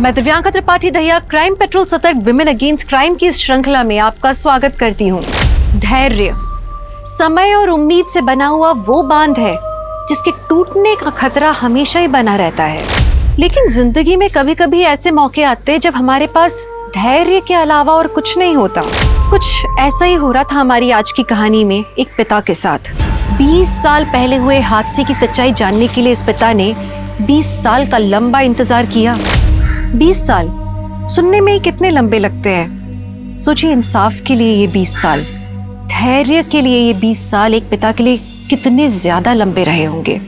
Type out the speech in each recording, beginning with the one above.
मैं Divyanka Tripathi Dahiya crime petrol सतर्क women against crime की इस श्रृंखला में आपका स्वागत करती हूँ। धैर्य, समय और उम्मीद से बना हुआ वो बांध है जिसके टूटने का खतरा हमेशा ही बना रहता है। लेकिन जिंदगी में कभी कभी ऐसे मौके आते हैं जब हमारे पास धैर्य के अलावा और कुछ नहीं होता। कुछ ऐसा ही हो रहा था हमारी आज की कहानी में एक पिता के साथ। 20 साल पहले हुए हादसे की सच्चाई जानने के लिए इस पिता ने 20 साल का लंबा इंतजार किया। 20 साल सुनने में ही कितने लंबे लगते हैं। सोचिए, इंसाफ के लिए ये 20 साल, धैर्य के लिए ये 20 साल एक पिता के लिए कितने ज्यादा लंबे रहे होंगे।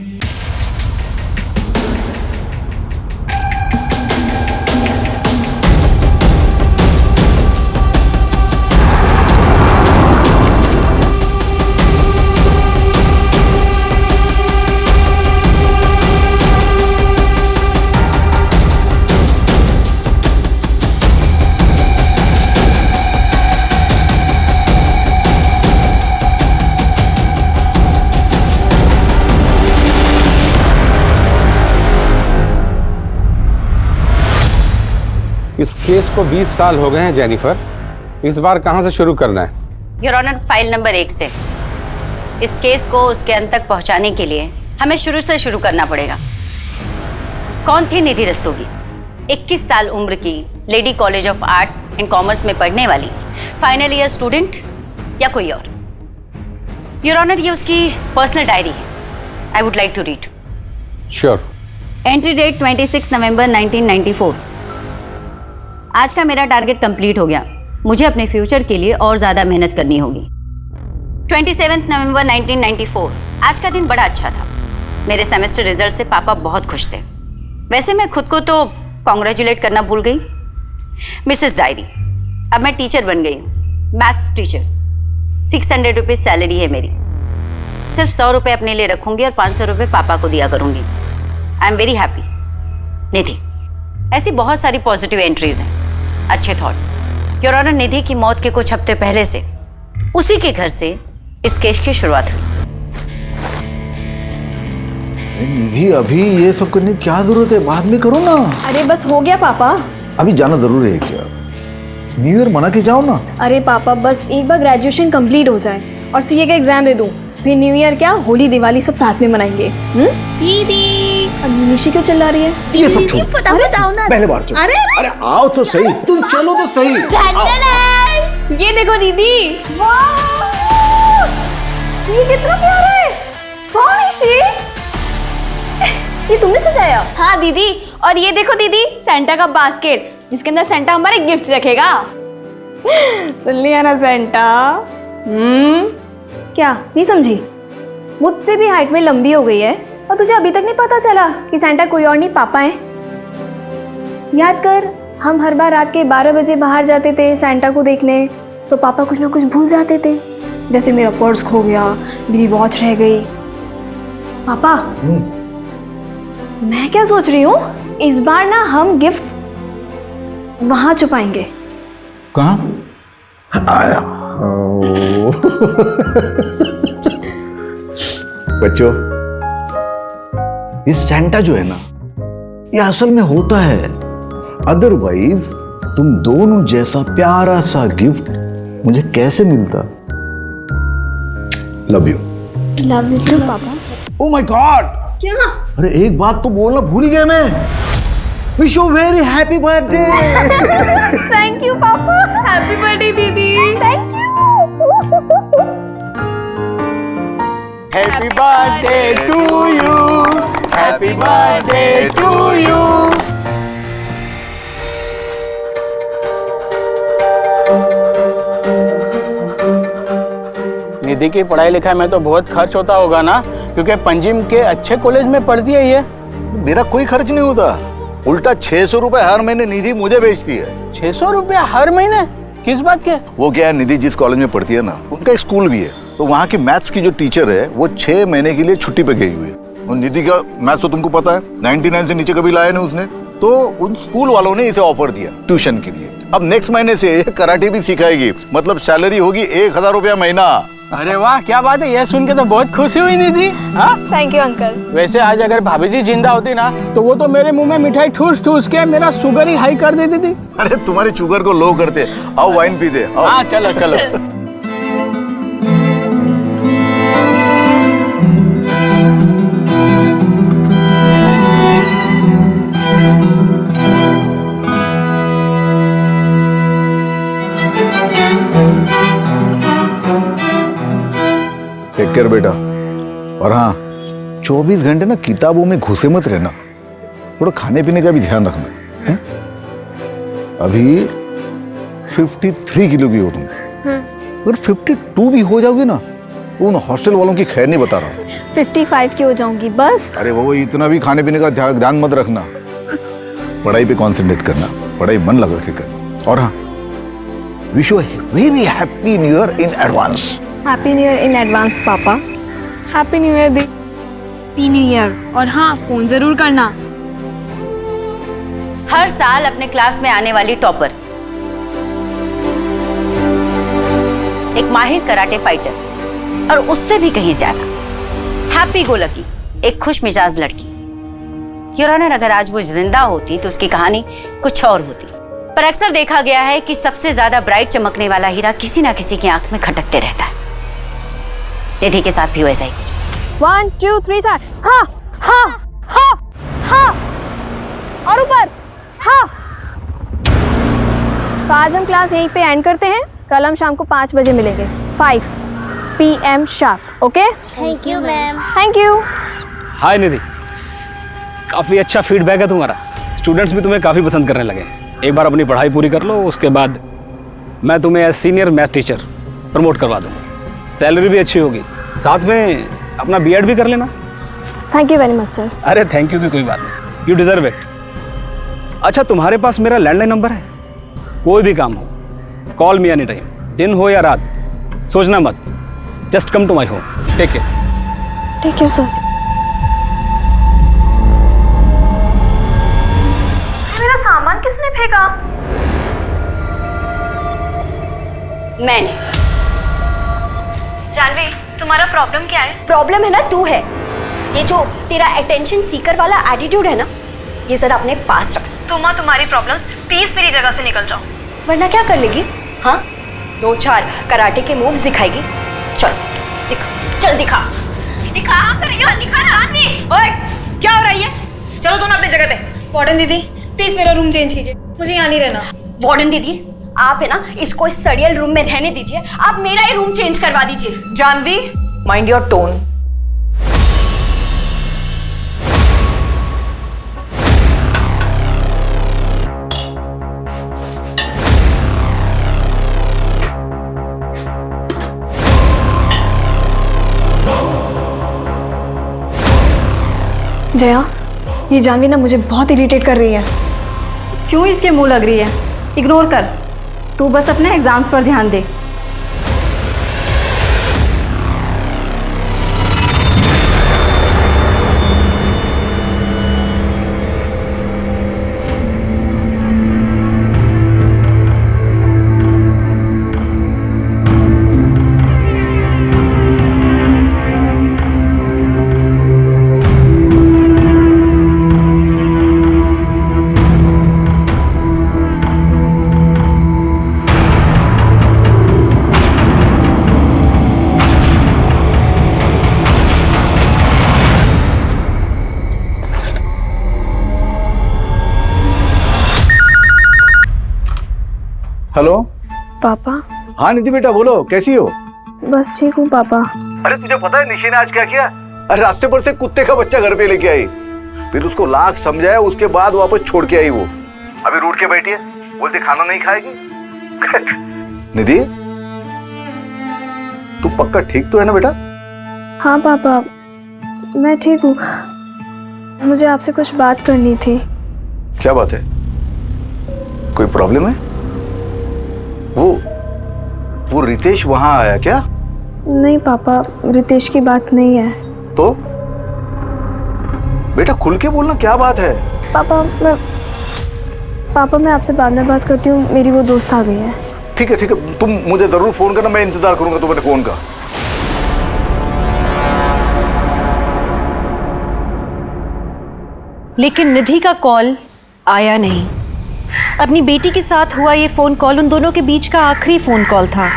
इस केस को 20 साल हो गए हैं जेनिफर। इस बार कहां से शुरू करना है? योर ऑनर, फाइल नंबर 1 से। इस केस को उसके अंत तक पहुंचाने के लिए हमें शुरू से शुरू करना पड़ेगा। कौन थी निधि रस्तोगी? 21 साल उम्र की lady college of art and commerce में पढ़ने वाली फाइनल ईयर स्टूडेंट या कोई और? योर ऑनर, ये उसकी पर्सनल डायरी है। I would like to read. Sure. Entry date 26 November 1994। आज का मेरा टारगेट कंप्लीट हो गया। मुझे अपने फ्यूचर के लिए और ज़्यादा मेहनत करनी होगी। 27 नवंबर 1994। आज का दिन बड़ा अच्छा था। मेरे सेमेस्टर रिजल्ट से पापा बहुत खुश थे। वैसे मैं खुद को तो कॉन्ग्रेचुलेट करना भूल गई। मिसेस डायरी, अब मैं टीचर बन गई हूँ, मैथ्स टीचर। 600 रुपीज़ सैलरी है मेरी। सिर्फ 100 रुपये अपने लिए रखूँगी और 500 रुपये पापा को दिया करूँगी। I am very happy. Nidhi, ऐसी बहुत सारी पॉजिटिव एंट्रीज हैं, अच्छे थॉट्स। योर ऑनर, निधि की मौत के कुछ हफ्ते पहले से उसी के घर से इस केस की शुरुआत हुई। निधि, अभी ये सब करने की क्या जरूरत है? बाद में करो ना। अरे बस हो गया पापा। अभी जाना जरूरी है क्या? न्यू ईयर मना के जाओ ना। अरे पापा, बस एक बार ग्रेजुएशन कंप्लीट हो जाए और सीए का एग्जाम दे दूं, फिर न्यू ईयर क्या, होली दिवाली सब साथ में मनाएंगे। दीदी, निशी क्यों चिल्ला रही है? ये सब छोड़, फटाफट आओ ना। पहले बार चलो। अरे आओ तो सही, तुम चलो तो सही। ये देखो दीदी, ये कितना प्यारा है। हाँ निशी, ये तुमने सजाया? हाँ दीदी, और ये देखो दीदी, सेंटा का बास्केट जिसके अंदर सेंटा हमारे गिफ्ट्स रखेगा। सुन लिया ना सेंटा? क्या नहीं समझी? मुझसे भी हाइट में लंबी हो गई है और तुझे अभी तक नहीं पता चला कि सेंटा कोई और नहीं, पापा है। याद कर, हम हर बार रात के 12 बजे बाहर जाते थे सेंटा को देखने, तो पापा कुछ ना कुछ भूल जाते थे। जैसे मेरा पर्स खो गया, मेरी वॉच रह गई। पापा, मैं क्या सोच रही हूँ, इस बार ना हम गिफ्ट वहां छुपाएंगे। कहाँ? बच्चों, ये सेंटा जो है ना, ये असल में होता है। अदरवाइज तुम दोनों जैसा प्यारा सा गिफ्ट मुझे कैसे मिलता? Love you. लव यू पापा। Oh my God! क्या? अरे एक बात तो बोलना भूल ही गया मैं। Wish you very happy birthday. Thank you पापा। हैप्पी बर्थडे दीदी। Thank you. Happy birthday to you, happy birthday to you. Nidhi की पढ़ाई लिखाई में तो बहुत खर्च होता होगा ना, क्योंकि पंजिम के अच्छे कॉलेज में पढ़ती है ये। मेरा कोई खर्च नहीं होता, उल्टा 600 रुपए हर महीने निधि मुझे भेजती है। 600 रुपया हर महीने? किस बात के? वो क्या है, निधि जिस कॉलेज में पढ़ती है ना, उनका एक स्कूल भी है, तो वहाँ की मैथ्स की जो टीचर है वो 6 महीने के लिए छुट्टी पे गई हुई है। और निधि का मैथ्स तो तुमको पता है, 99 से नीचे कभी लाया नहीं उसने, तो उन स्कूल वालों ने इसे ऑफर दिया ट्यूशन के लिए। अब नेक्स्ट महीने से कराटे भी सिखाएगी, मतलब सैलरी होगी 1000 रुपया महीना। अरे वाह, क्या बात है, ये सुन के तो बहुत खुशी हुई निधि। हाँ, थैंक यू अंकल। वैसे आज अगर भाभी जी जिंदा होती ना तो वो तो मेरे मुंह में मिठाई ठूस ठूस के मेरा शुगर ही हाई कर देती थी। अरे तुम्हारी शुगर को लो करते। आओ वाइन पीते। आओ। हाँ चलो चलो। टेक केयर बेटा। और हाँ, 24 घंटे ना किताबों में घुसे मत रहना, थोड़ा खाने पीने का भी ध्यान रखना। है? अभी 53 किलो की हो तुम। अगर 52 भी हो जाओगे ना, उन हॉस्टल वालों की खैर नहीं बता रहा हूँ। 55 की हो जाऊंगी बस। अरे वो इतना भी खाने पीने का ध्यान मत रखना, पढ़ाई पे कंसंट्रेट करना, पढ़ाई मन लगा के करना। और हाँ, wish you very happy new year in advance. Happy new year in advance पापा। हैप्पी न्यू ईयर दी। Happy new year. और हाँ, फोन जरूर करना। हर साल अपने क्लास में आने वाली टॉपर, एक माहिर कराटे फाइटर और उससे भी कहीं ज्यादा हैप्पी गो लकी, एक खुश मिजाज लड़की। योर ऑनर, अगर आज वो जिंदा होती तो उसकी कहानी कुछ और होती, पर अक्सर देखा गया है कि सबसे ज्यादा ब्राइट चमकने वाला हीरा किसी ना किसी की आंख में खटकते रहता है। निधि के साथ भी वैसा ही कुछ। 1 2 3 4। हाँ हाँ हाँ हाँ। और ऊपर हाँ। तो आज हम क्लास यहीं पे एंड करते हैं। कल हम शाम को 5 बजे मिलेंगे, 5 PM sharp. Okay? Thank you ma'am. Thank you. Hi Nidhi, काफ़ी अच्छा फीडबैक है तुम्हारा। स्टूडेंट्स भी तुम्हें काफ़ी पसंद करने लगे। एक बार अपनी पढ़ाई पूरी कर लो, उसके बाद मैं तुम्हें as senior math teacher promote करवा दूंगा। सैलरी भी अच्छी होगी, साथ में अपना B.Ed भी कर लेना। Thank you very much sir. अरे थैंक यू की कोई बात नहीं, यू डिजर्व इट। अच्छा, तुम्हारे पास मेरा लैंडलाइन नंबर है? कोई भी काम हो, कॉल मी एनी टाइम, दिन हो या रात, सोचना मत। Just come to my home. Take care. Take care sir. मेरा सामान किसने फेंका? मैंने। जानवी, तुम्हारा प्रॉब्लम क्या है? प्रॉब्लम है ना तू है। ये जो तेरा अटेंशन सीकर वाला एटीट्यूड है ना, ये जरा अपने पास रख। तुम्हारी प्रॉब्लम्स, प्लीज मेरी जगह से निकल जाओ। वरना क्या कर लेगी? हाँ, 2-4 कराटे के मूव्स दिखाएगी। चल दिखा, चल दिखा। दिखा ना आंटी। ओए, क्या हो रही है? चलो दोनों अपनी जगह पे। वार्डन दीदी, प्लीज मेरा रूम चेंज कीजिए, मुझे यहाँ नहीं रहना। वार्डन दीदी, आप है ना इसको इस सड़ियल रूम में रहने दीजिए। आप मेरा ही रूम चेंज करवा दीजिए। Janhvi, mind your tone. Jaya, ये जानवी ना मुझे बहुत इरिटेट कर रही है। क्यों इसके मुंह लग रही है? इग्नोर कर, तू बस अपने एग्जाम्स पर ध्यान दे। हेलो पापा। हाँ निधि बेटा, बोलो कैसी हो? बस ठीक हूँ पापा। अरे तुझे पता है निशि ने आज क्या किया? अरे रास्ते पर से कुत्ते का बच्चा घर पे लेके आई, फिर उसको लाख समझाया, उसके बाद वापस छोड़ के आई। वो अभी रूठ के बैठी है, बोलती खाना नहीं खाएगी। निधि, तू पक्का ठीक तो है ना बेटा? हाँ पापा, मैं ठीक हूँ। मुझे आपसे कुछ बात करनी थी। क्या बात है? कोई प्रॉब्लम है? वो रितेश वहां आया क्या? नहीं पापा, रितेश की बात नहीं है। तो बेटा खुल के बोलना, क्या बात है? पापा मैं आपसे बाद में बात करती हूँ, मेरी वो दोस्त आ गई है। ठीक है, तुम मुझे जरूर फोन करना, मैं इंतजार करूंगा तुम्हारे फोन का। लेकिन निधि का कॉल आया नहीं। अपनी बेटी के साथ हुआ ये फोन कॉल उन दोनों के बीच का आखिरी फोन कॉल था।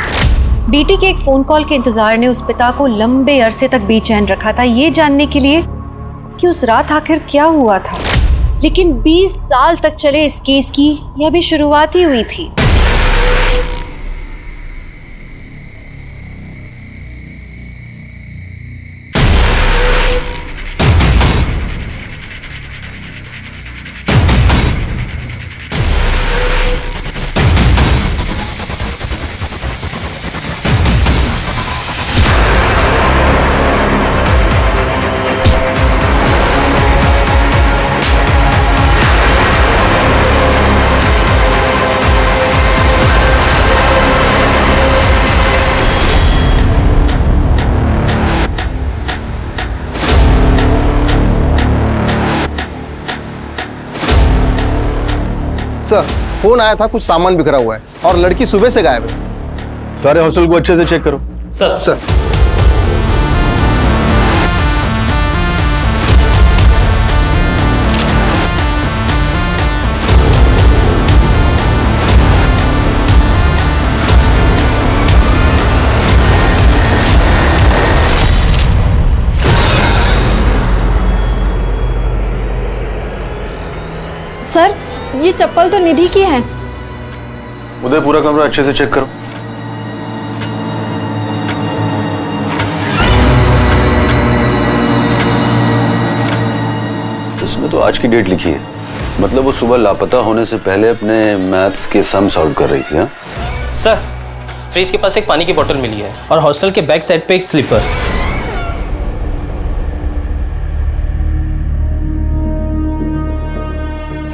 बेटी के एक फोन कॉल के इंतजार ने उस पिता को लंबे अरसे तक बेचैन रखा था, ये जानने के लिए कि उस रात आखिर क्या हुआ था। लेकिन 20 साल तक चले इस केस की यह भी शुरुआत ही हुई थी। सर, फोन आया था, कुछ सामान बिखरा हुआ है और लड़की सुबह से गायब है। सारे हॉस्टल को अच्छे से चेक करो। सर। सर, ये चप्पल तो निधि की है। उदय, पूरा कमरा अच्छे से चेक करो। इसमें तो आज की डेट लिखी है, मतलब वो सुबह लापता होने से पहले अपने मैथ्स के सम सॉल्व कर रही थी। सर, फ्रिज के पास एक पानी की बोतल मिली है और हॉस्टल के बैक साइड पे एक स्लीपर।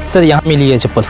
सर, यहाँ मिली है चप्पल।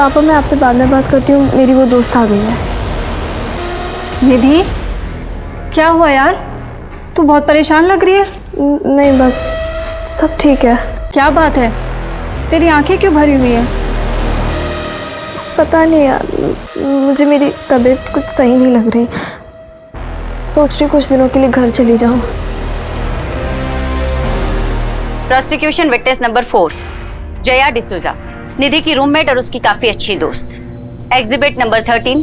पापा, मैं आपसे बाद में बात करती हूँ, मेरी वो दोस्त आ गई है। निधि, क्या हुआ यार? तू बहुत परेशान लग रही है। नहीं, बस सब ठीक है। क्या बात है? तेरी आंखें क्यों भरी हुई है? पता नहीं यार, मुझे मेरी तबीयत कुछ सही नहीं लग रही। सोच रही कुछ दिनों के लिए घर चली जाऊँ। Prosecution witness number 4, Jaya D'Souza, Nidhi की रूममेट और उसकी काफी अच्छी दोस्त। एग्जिबिट नंबर 13,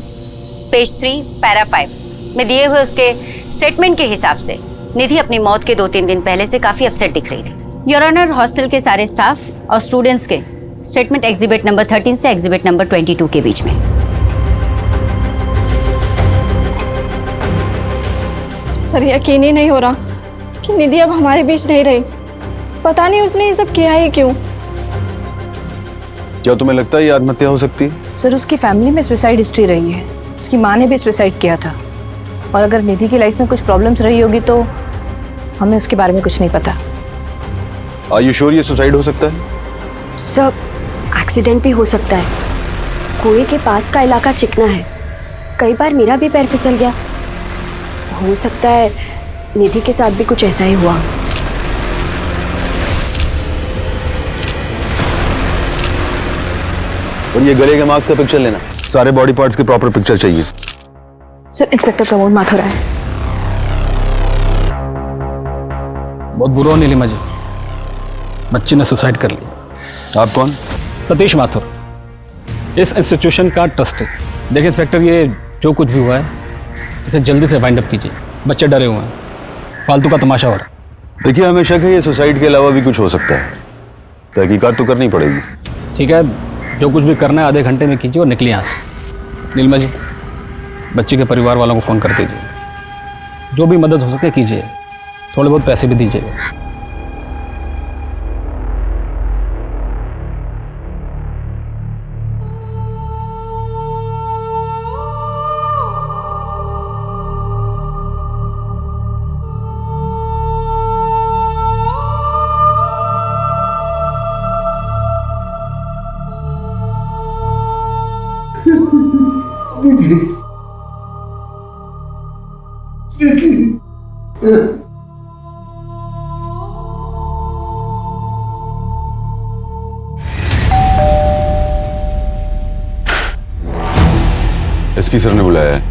पेज 3, पैरा 5 में दिए हुए उसके स्टेटमेंट के हिसाब से निधि अपनी मौत के 2-3 दिन पहले से काफी अपसेट दिख रही थी। योर ऑनर, हॉस्टल के सारे स्टाफ और स्टूडेंट्स के स्टेटमेंट एग्जिबिट नंबर 13 से एग्जिबिट नंबर 22 के बीच में। सर, यकीन ही नहीं हो रहा कि निधि अब हमारे बीच नहीं रही। पता नहीं उसने ये सब किया ही क्यों। क्या तुम्हें लगता है ये आत्महत्या हो सकती है? सर, उसकी फैमिली में सुसाइड हिस्ट्री रही है। उसकी माँ ने भी सुसाइड किया था और अगर निधि की लाइफ में कुछ प्रॉब्लम्स रही होगी तो हमें उसके बारे में कुछ नहीं पता। आर यू श्योर ये सुसाइड हो सकता है? सब एक्सीडेंट भी हो सकता है। कुएं के पास का इलाका चिकना है, कई बार मेरा भी पैर फिसल गया। हो सकता है निधि के साथ भी कुछ ऐसा ही हुआ। और ये गले के मार्क्स का पिक्चर लेना, सारे बॉडी पार्ट्स की प्रॉपर पिक्चर चाहिए। सर, इंस्पेक्टर प्रमोद माथुर है। बहुत बुरा नीलिमा जी, बच्ची ने सुसाइड कर ली। आप कौन? सतीश माथुर, इस इंस्टीट्यूशन का ट्रस्टी। देखिए इंस्पेक्टर, ये जो कुछ भी हुआ है इसे जल्दी से वाइंड अप कीजिए। बच्चे डरे हुए हैं, फालतू का तमाशा हो रहा है। देखिए, हमें शक है ये सुसाइड के अलावा भी कुछ हो सकता है, तहकीकात तो करनी पड़ेगी। ठीक है, जो कुछ भी करना है आधे घंटे में कीजिए और निकलिए यहाँ से। नीलिमा जी, बच्ची के परिवार वालों को फ़ोन कर दीजिए, जो भी मदद हो सके कीजिए, थोड़े बहुत पैसे भी दीजिएगा। एसपी सर ने बुलाया है।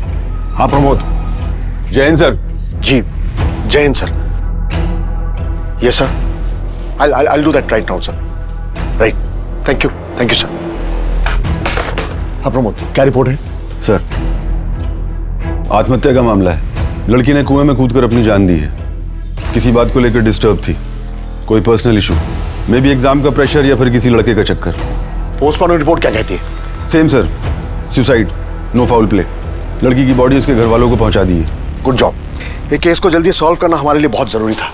हाँ प्रमोद। जैन सर। जी जय Hind sir. Yes sir, I'll do that right now sir. Right, thank you sir. हाँ प्रमोद, क्या रिपोर्ट है? सर, आत्महत्या का मामला है। लड़की ने कुएं में कूदकर अपनी जान दी है। किसी बात को लेकर डिस्टर्ब थी, कोई personal issue, may be exam का प्रेशर या फिर किसी लड़के का चक्कर। पोस्टमार्टम रिपोर्ट क्या कहती है? Same sir, suicide, no foul play. लड़की की बॉडी उसके घर वालों को पहुंचा दी है। Good job. ये केस को जल्दी सॉल्व करना हमारे लिए बहुत जरूरी था।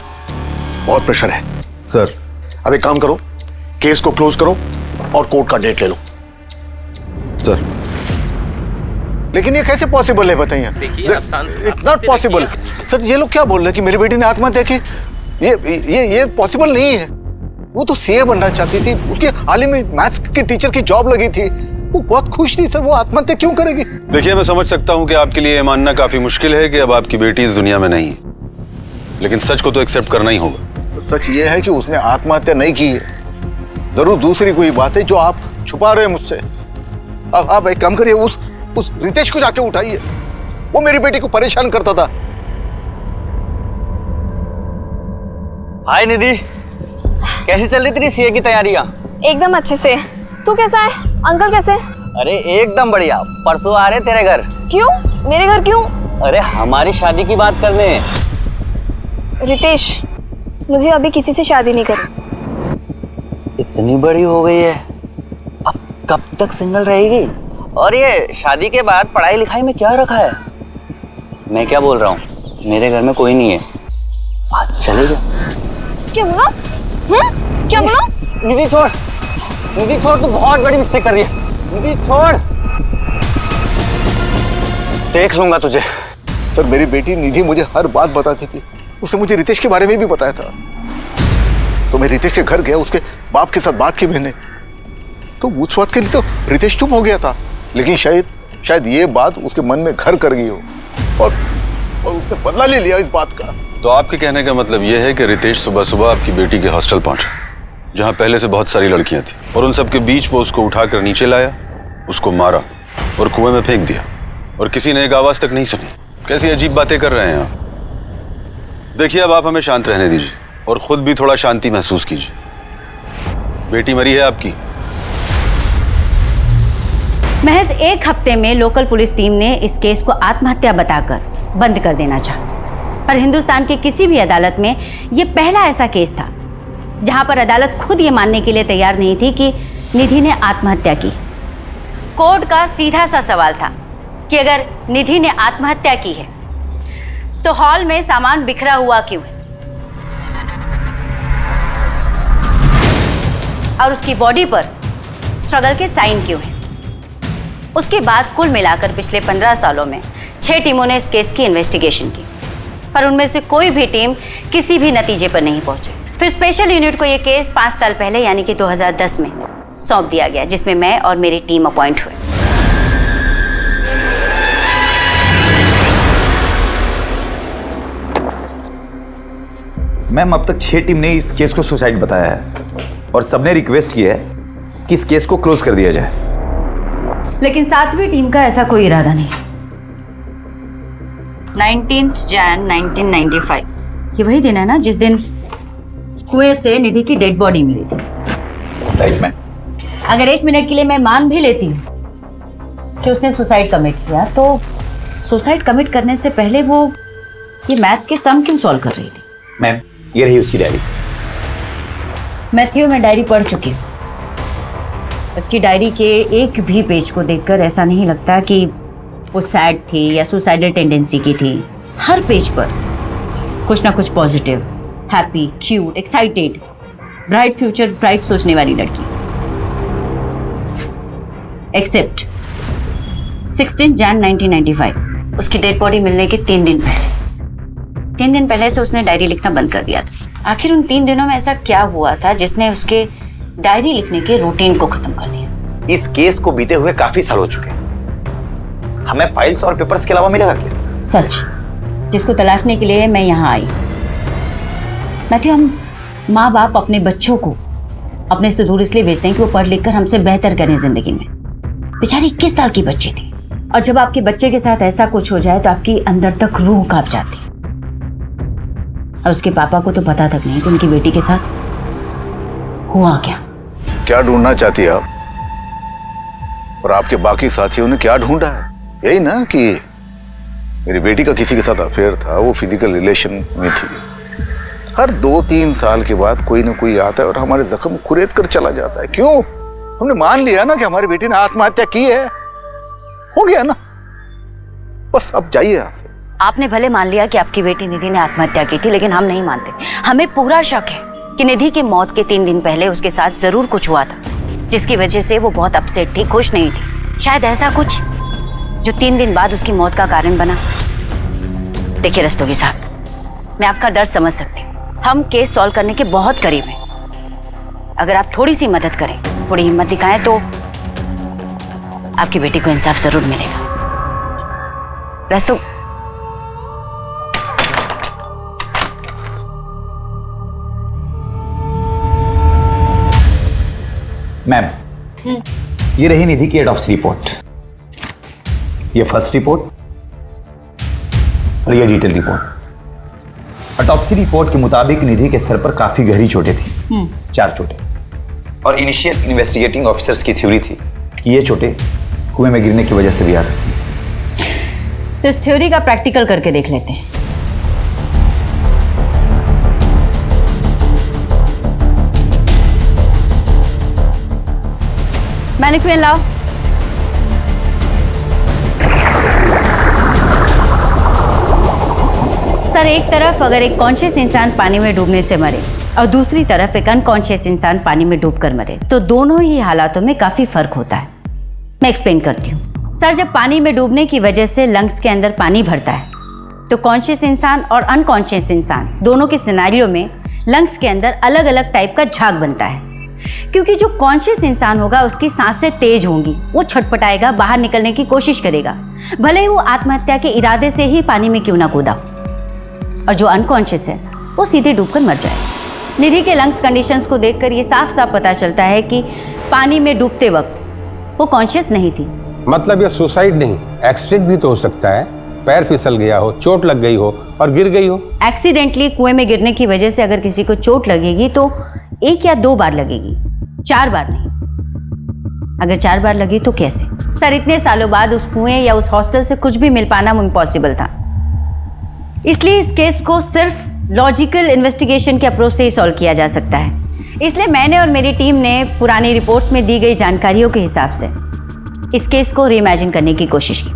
बहुत प्रेशर है सर। अब एक काम करो, केस को क्लोज करो और कोर्ट का डेट ले लो। सर लेकिन ये कैसे पॉसिबल है बताइए? It's not possible sir. ये लोग क्या बोल रहे हैं कि मेरी बेटी ने आत्महत्या की? ये पॉसिबल नहीं है। वो तो सीए बनना चाहती थी, उसके हाल ही में मैथ्स की टीचर की जॉब लगी थी, वो बहुत खुश थी सर। वो आत्महत्या क्यों करेगी? देखिए, मैं समझ सकता हूं कि आपके लिए ये मानना काफी मुश्किल है कि अब आपकी बेटी इस दुनिया में नहीं है, लेकिन सच को तो एक्सेप्ट करना ही होगा। सच ये है कि उसने आत्महत्या नहीं की है। जरूर दूसरी कोई बात है जो आप छुपा रहे हैं मुझसे। अब आप एक काम करिए, उस रितेश को जाके उठाइए, वो मेरी बेटी को परेशान करता था। हाय निधि, कैसी चल रही तेरी सीए की तैयारियां? एकदम अच्छे से। तू कैसा है? अंकल कैसे? अरे एकदम बढ़िया। परसों आ रहे तेरे घर। क्यों? मेरे घर क्यों? अरे हमारी शादी की बात करने। रितेश, मुझे अभी किसी से शादी नहीं करनी। इतनी बड़ी हो गई है, अब कब तक सिंगल रहेगी? और ये शादी के बाद पढ़ाई लिखाई में क्या रखा है? मैं क्या बोल रहा हूँ, मेरे घर में कोई नहीं है, आज चले जा। क्या बोला? क्या बोला? निधि छोड़, निधि छोड़, तू बहुत बड़ी मिस्टेक कर रही है। निधि छोड़, देख लूंगा तुझे। सर मेरी बेटी निधि मुझे हर बात बताती थी, उसने मुझे रितेश के बारे में भी बताया था। तो मैं रितेश के घर गया, उसके बाप के साथ बात की मैंने, तो उस बात के लिए तो रितेश चुप हो गया था, लेकिन शायद ये बात उसके मन में घर कर गई हो और उसने बदला ले लिया इस बात का। तो आपके कहने का मतलब यह है कि रितेश सुबह सुबह आपकी बेटी के हॉस्टल पहुंचा, जहां पहले से बहुत सारी लड़कियां थी, और उन सबके बीच वो उसको उठाकर नीचे लाया, उसको मारा और कुएं में फेंक दिया, और किसी ने एक आवाज तक नहीं सुनी। कैसी अजीब बातें कर रहे हैं आप। देखिए, अब आप हमें शांत रहने दीजिए और खुद भी थोड़ा शांति महसूस कीजिए। बेटी मरी है आपकी। महज एक हफ्ते में लोकल पुलिस टीम ने इस केस को आत्महत्या बताकर बंद कर देना चाहा, पर हिंदुस्तान की किसी भी अदालत में ये पहला ऐसा केस था जहां पर अदालत खुद ये मानने के लिए तैयार नहीं थी कि निधि ने आत्महत्या की। कोर्ट का सीधा सा सवाल था कि अगर निधि ने आत्महत्या की है तो हॉल में सामान बिखरा हुआ क्यों है, और उसकी बॉडी पर स्ट्रगल के साइन क्यों हैं। उसके बाद कुल मिलाकर पिछले 15 सालों में 6 टीमों ने इस केस की इन्वेस्टिगेशन की, पर उनमें से कोई भी टीम किसी भी नतीजे पर नहीं पहुंची। फिर स्पेशल यूनिट को यह केस 5 साल पहले यानी कि 2010 में सौंप दिया गया, जिसमें मैं और मेरी टीम अपॉइंट हुए। मैम, अब तक 6 टीम ने इस केस को सुसाइड बताया है और सबने रिक्वेस्ट की है कि इस केस को क्लोज कर दिया जाए, लेकिन 7वीं टीम का ऐसा कोई इरादा नहीं। 19 जन 1995, ये वही दिन है ना जिस दिन कुएं से निधि की डेड बॉडी मिली थी? Right ma'am. अगर 1 मिनट के लिए मैं मान भी लेती हूँ कि उसने सुसाइड कमिट किया, तो सुसाइड कमिट करने से पहले वो ये मैथ्स के सम क्यों सॉल्व कर रही थी? मैम, ये रही उसकी डायरी। मैथ्यू, मैं डायरी पढ़ चुकी हूँ। उसकी डायरी के एक भी पेज को देखकर ऐसा नहीं लगता कि वो सैड थी या सुसाइडल टेंडेंसी की थी। हर पेज पर कुछ ना कुछ positive, happy, cute, excited, bright future, bright सोचने वाली लड़की। एक्सेप्ट 16 जन 1995, उसकी डेड बॉडी मिलने के 3 दिन पहले। 3 दिन पहले से उसने डायरी लिखना बंद कर दिया था। आखिर उन 3 दिनों में ऐसा क्या हुआ था जिसने उसके डायरी लिखने के रूटीन को खत्म कर दिया? इस केस को बीते हुए काफी साल हो चुके हैं, हमें फाइल्स और पेपर्स के अलावा मिलेगा क्या? सच, जिसको तलाशने के लिए मैं यहाँ आई। मैथ्यू, हम माँ बाप अपने बच्चों को अपने से दूर इसलिए भेजते हैं कि वो पढ़ लिख कर हमसे बेहतर करें जिंदगी में। बेचारी 21 साल की बच्ची थी, और जब आपके बच्चे के साथ ऐसा कुछ हो जाए तो आपकी अंदर तक रूह कांप जाती। और उसके पापा को तो पता तक नहीं कि उनकी बेटी के साथ हुआ क्या। क्या ढूंढना चाहती है आप? और आपके बाकी साथियों ने क्या ढूंढा है? यही ना कि मेरी बेटी का किसी के साथ अफेयर था, वो फिजिकल रिलेशन में थी। हर 2-3 साल के बाद कोई ना कोई आता है और हमारे जख्म कुरेद कर चला जाता है। क्यों? हमने मान लिया ना कि हमारी बेटी ने आत्महत्या की है, हो गया ना, बस अब जाइए यहाँ से। आपने भले मान लिया कि आपकी बेटी निधि ने आत्महत्या की थी, लेकिन हम नहीं मानते। हमें पूरा शक है कि निधि की मौत के 3 दिन पहले उसके साथ जरूर कुछ हुआ था, जिसकी वजह से वो बहुत अपसेट थी, खुश नहीं थी। शायद ऐसा कुछ जो 3 दिन बाद उसकी मौत का कारण बना। देखिए रस्तोगी साहब, मैं आपका दर्द समझ सकती हूँ। हम केस सॉल्व करने के बहुत करीब हैं। अगर आप थोड़ी सी मदद करें, थोड़ी हिम्मत दिखाएं, तो आपकी बेटी को इंसाफ जरूर मिलेगा। रस्तों, मैम, ये रही निधि की ऑटोप्सी रिपोर्ट। ये फर्स्ट रिपोर्ट और ये डिटेल रिपोर्ट। ऑटोप्सी रिपोर्ट के मुताबिक निधि के सर पर काफी गहरी चोटें थी, 4 चोटें। और इनिशियल इन्वेस्टिगेटिंग ऑफिसर्स की थ्योरी थी कि ये चोटें कुएं में गिरने की वजह से भी आ सकती हैं। तो इस थ्योरी का प्रैक्टिकल करके देख लेते हैं। मैनिक्विन लाओ। सर, एक तरफ अगर एक कॉन्शियस इंसान पानी में डूबने से मरे और दूसरी तरफ एक अनकॉन्शियस इंसान पानी में डूबकर मरे, तो दोनों ही हालातों में काफी फर्क होता है। मैं एक्सप्लेन करती हूँ। सर, जब पानी में डूबने की वजह से लंग्स के अंदर पानी भरता है, तो कॉन्शियस इंसान और अनकॉन्शियस इंसान दोनों के सिनेरियो में लंग्स के अंदर अलग अलग टाइप का झाग बनता है। क्योंकि जो कॉन्शियस इंसान होगा उसकी सांसें तेज होंगी, वो छटपटाएगा, बाहर निकलने की कोशिश करेगा, भले ही वो आत्महत्या के इरादे से ही पानी में क्यों ना कूदा। और जो अनकॉन्शियस है वो सीधे डूबकर मर जाए। निधि के लंग्स कंडीशंस को देखकर ये साफ साफ पता चलता है कि पानी में डूबते वक्त वो कॉन्शियस नहीं थी। मतलब ये सुसाइड नहीं, एक्सीडेंट भी तो हो सकता है। पैर फिसल गया हो, चोट लग गई हो और गिर गई हो। एक्सीडेंटली कुएं में गिरने की वजह से अगर किसी को चोट लगेगी तो 1 या 2 बार लगेगी, 4 बार नहीं। अगर 4 बार लगी तो कैसे? सर, इतने सालों बाद उस कुएं या उस हॉस्टल से कुछ भी मिल पाना इम्पॉसिबल था। इसलिए इस केस को सिर्फ लॉजिकल इन्वेस्टिगेशन के अप्रोच से ही सॉल्व किया जा सकता है। इसलिए मैंने और मेरी टीम ने पुरानी रिपोर्ट्स में दी गई जानकारियों के हिसाब से इस केस को रीइमेजिन करने की कोशिश की।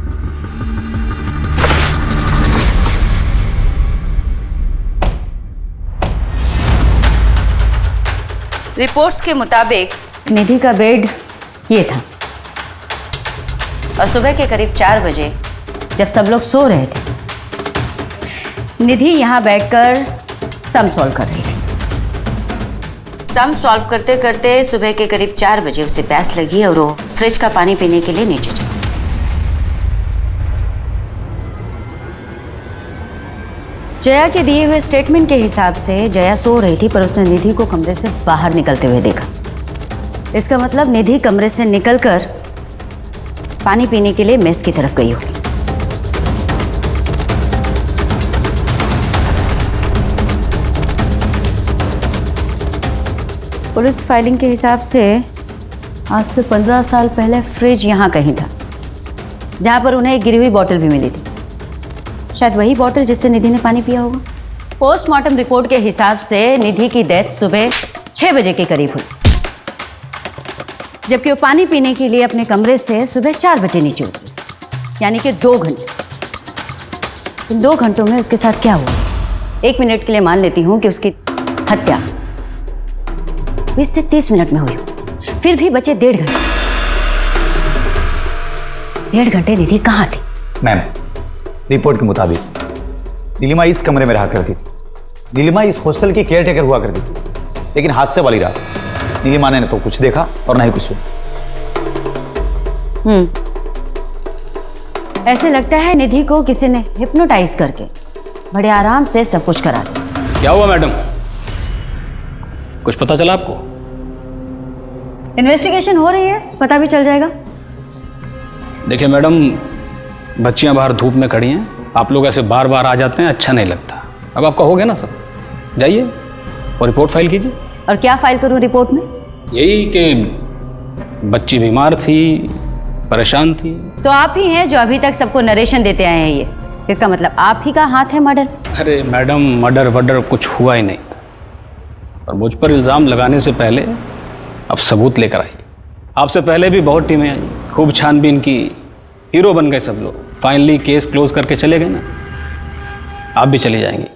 रिपोर्ट्स के मुताबिक निधि का बेड ये था और सुबह के करीब 4 बजे जब सब लोग सो रहे थे, निधि यहाँ बैठकर सम सॉल्व कर रही थी। सम सॉल्व करते करते सुबह के करीब 4 बजे उसे प्यास लगी और वो फ्रिज का पानी पीने के लिए नीचे चली। जया के दिए हुए स्टेटमेंट के हिसाब से जया सो रही थी, पर उसने निधि को कमरे से बाहर निकलते हुए देखा। इसका मतलब निधि कमरे से निकलकर पानी पीने के लिए मेस की तरफ गई होगी। पुलिस फाइलिंग के हिसाब से आज से 15 साल पहले फ्रिज यहाँ कहीं था, जहाँ पर उन्हें एक गिरी हुई बोतल भी मिली थी। शायद वही बोतल जिससे निधि ने पानी पिया होगा। पोस्टमार्टम रिपोर्ट के हिसाब से निधि की डेथ सुबह 6 बजे के करीब हुई, जबकि वो पानी पीने के लिए अपने कमरे से सुबह 4 बजे नीचे उतरी, यानी कि 2 घंटे। इन 2 घंटों में उसके साथ क्या हुआ? 1 मिनट के लिए मान लेती हूँ कि उसकी हत्या 20 से 30 मिनट में हुई, फिर भी बचे 1.5 घंटे। 1.5 घंटे निधि कहाँ थी? मैम, रिपोर्ट के मुताबिक नीलिमा इस कमरे में रहा करती थी। नीलिमा इस हॉस्टल की केयर टेकर हुआ करती थी, लेकिन हादसे वाली रात नीलिमा ने न तो कुछ देखा और न ही कुछ सुना। ऐसे लगता है निधि को किसी ने हिप्नोटाइज करके बड़े आराम से सब कुछ करा दिया। क्या हुआ मैडम, कुछ पता चला आपको? इन्वेस्टिगेशन हो रही है, पता भी चल जाएगा। देखिए मैडम, बच्चियां बाहर धूप में खड़ी हैं, आप लोग ऐसे बार बार आ जाते हैं, अच्छा नहीं लगता। अब आपका हो गया ना सब, जाइए और रिपोर्ट फाइल कीजिए। और क्या फाइल करूं रिपोर्ट में? यही कि बच्ची बीमार थी, परेशान थी। तो आप ही हैं जो अभी तक सबको नरेशन देते आए हैं। ये इसका मतलब आप ही का हाथ है मर्डर? अरे मैडम, मर्डर वर्डर कुछ हुआ ही नहीं था, और मुझ पर इल्ज़ाम लगाने से पहले अब सबूत लेकर आई। आपसे पहले भी बहुत टीमें आई, खूब छानबीन की, हीरो बन गए सब लोग। फाइनली केस क्लोज करके चले गए ना, आप भी चली जाएंगी।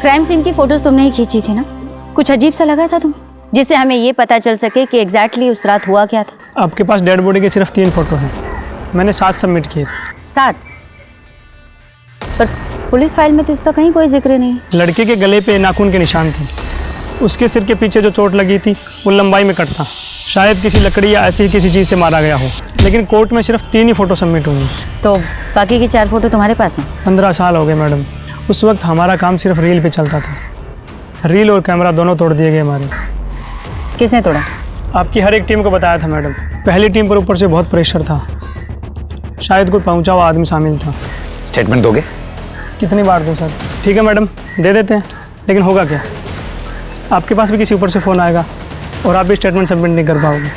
क्राइम सीन की फोटोज तुमने ही खींची थी ना? कुछ अजीब सा लगा था तुम्हें, जिससे हमें ये पता चल सके कि एग्जैक्टली उस रात हुआ क्या था? आपके पास डेड बॉडी के सिर्फ 3 फोटो हैं, मैंने 7 सबमिट किए। 7? पर पुलिस फाइल में तो इसका कहीं कोई जिक्र नहीं। लड़के के गले पे नाखून के निशान थे, उसके सिर के पीछे जो चोट लगी थी वो लंबाई में कट था, शायद किसी लकड़ी या ऐसी किसी चीज़ से मारा गया हो। लेकिन कोर्ट में सिर्फ 3 ही फोटो सबमिट हुई। तो बाकी की 4 फोटो तुम्हारे पास हैं? 15 साल हो गए मैडम, उस वक्त हमारा काम सिर्फ रील पे चलता था। रील और कैमरा दोनों तोड़ दिए गए हमारे। किसने तोड़ा? आपकी हर एक टीम को बताया था मैडम। पहली टीम पर ऊपर से बहुत प्रेशर था, शायद कोई पहुंचा हुआ आदमी शामिल था। स्टेटमेंट दोगे? कितनी बार दूं सर? ठीक है मैडम, दे देते हैं, लेकिन होगा क्या? आपके पास भी किसी ऊपर से फ़ोन आएगा और आप भी स्टेटमेंट सबमिट नहीं कर पाओगे।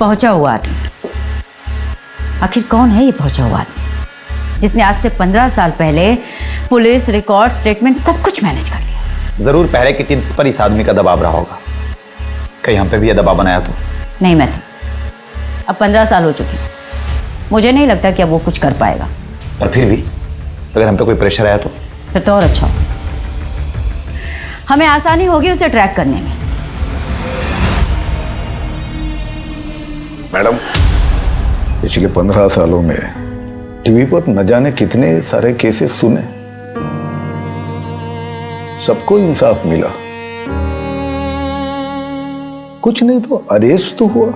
पहुंचा हुआ आदमी? आखिर कौन है ये पहुंचा हुआ आदमी जिसने आज से 15 साल पहले पुलिस, रिकॉर्ड, स्टेटमेंट सब कुछ मैनेज कर लिया? जरूर पहले की टीम्स पर इस आदमी का दबाव रहा होगा। कहीं हम पे भी यह दबाव बनाया तो? नहीं मैं थी। अब 15 साल हो चुके, मुझे नहीं लगता कि अब वो कुछ कर पाएगा। पर फिर भी अगर हम पे कोई प्रेशर आया तो? फिर तो और अच्छा होगा, हमें आसानी होगी उसे ट्रैक करने में। मैडम, पिछले 15 सालों में टीवी पर न जाने कितने सारे केसेस सुने, सबको इंसाफ मिला, कुछ नहीं तो अरेस्ट तो हुआ,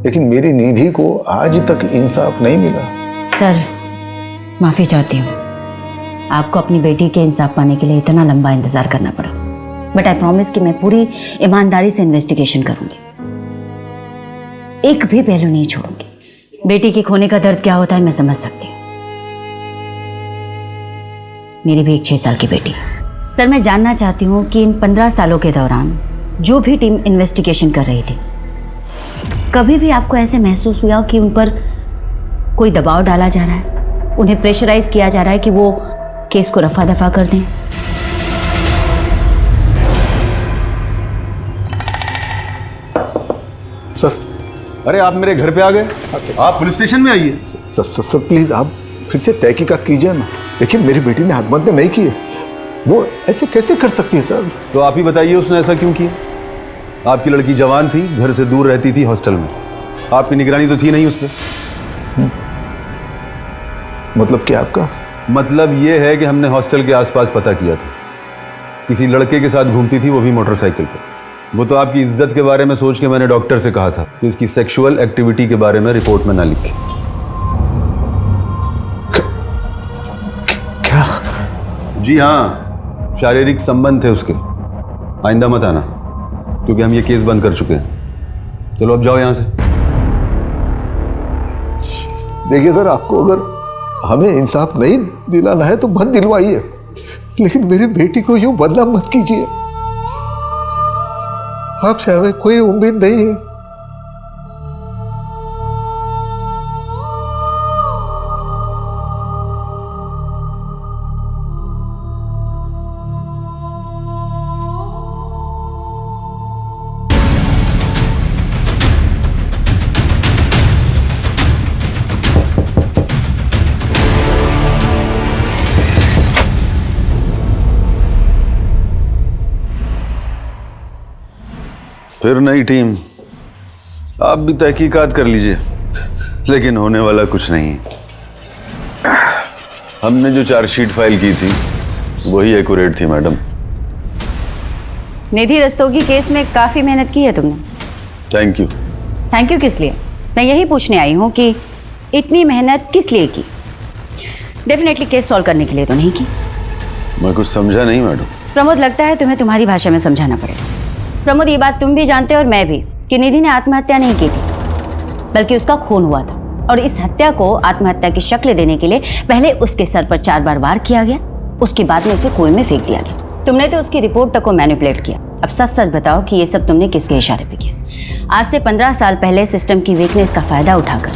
लेकिन मेरी निधि को आज तक इंसाफ नहीं मिला। सर, माफी चाहती हूँ, आपको अपनी बेटी के इंसाफ पाने के लिए इतना लंबा इंतजार करना पड़ा, बट आई प्रॉमिस कि मैं पूरी ईमानदारी से इन्वेस्टिगेशन करूंगी, एक भी पहलू नहीं छोड़ूंगी। बेटी के खोने का दर्द क्या होता है मैं समझ सकती हूँ, मेरी भी एक 6 साल की बेटी है। सर, मैं जानना चाहती हूँ कि इन 15 सालों के दौरान जो भी टीम इन्वेस्टिगेशन कर रही थी, कभी भी आपको ऐसे महसूस हुआ कि उन पर कोई दबाव डाला जा रहा है, उन्हें प्रेशराइज किया जा रहा है कि वो केस को रफा दफा कर दें? सर, अरे आप मेरे घर पे आ गए, आप पुलिस स्टेशन में आइए। सर प्लीज आप फिर से तहकीकात कीजिए ना। देखिए, मेरी बेटी ने हदबंद नहीं की है, वो ऐसे कैसे कर सकती है सर? तो आप ही बताइए उसने ऐसा क्यों किया? आपकी लड़की जवान थी, घर से दूर रहती थी हॉस्टल में, आपकी निगरानी तो थी नहीं उस पर। मतलब क्या आपका? मतलब ये है कि हमने हॉस्टल के आसपास पता किया था, किसी लड़के के साथ घूमती थी, वो भी मोटरसाइकिल पर। वो तो आपकी इज्जत के बारे में सोच के मैंने डॉक्टर से कहा था कि इसकी सेक्सुअल एक्टिविटी के बारे में रिपोर्ट में ना लिखे। क्या? जी हाँ, शारीरिक संबंध थे उसके। आइंदा मत आना, क्योंकि हम ये केस बंद कर चुके हैं। चलो अब जाओ यहाँ से। देखिए सर, आपको अगर हमें इंसाफ नहीं दिलाना है तो मत दिलवाइए, लेकिन मेरी बेटी को यूं बदनाम मत कीजिए। आपसे हमें कोई उम्मीद नहीं है। फिर नई टीम, आप भी तहकीकात कर लीजिए, लेकिन होने वाला कुछ नहीं है। हमने जो चार्जशीट फाइल की थी वही एक्यूरेट थी मैडम। निधि रस्तोगी केस में काफी मेहनत की है तुमने। Thank you. थैंक यू किस लिए? मैं यही पूछने आई हूँ कि इतनी मेहनत किस लिए की? डेफिनेटली केस सॉल्व करने के लिए तो नहीं की। मैं कुछ समझा नहीं मैडम। प्रमोद, लगता है तुम्हें तुम्हारी भाषा में समझाना पड़ेगा। प्रमोद, ये बात तुम भी जानते हो और मैं भी कि निधि ने आत्महत्या नहीं की थी, बल्कि उसका खून हुआ था। और इस हत्या को आत्महत्या की शक्ल देने के लिए पहले उसके सर पर 4 बार वार किया गया, उसके बाद में उसे कुएं में फेंक दिया गया। तुमने तो उसकी रिपोर्ट तक को मैनिपुलेट किया। अब सच सच बताओ कि ये सब तुमने किसके इशारे पे किया? आज से 15 साल पहले सिस्टम की वीकनेस का फायदा उठाकर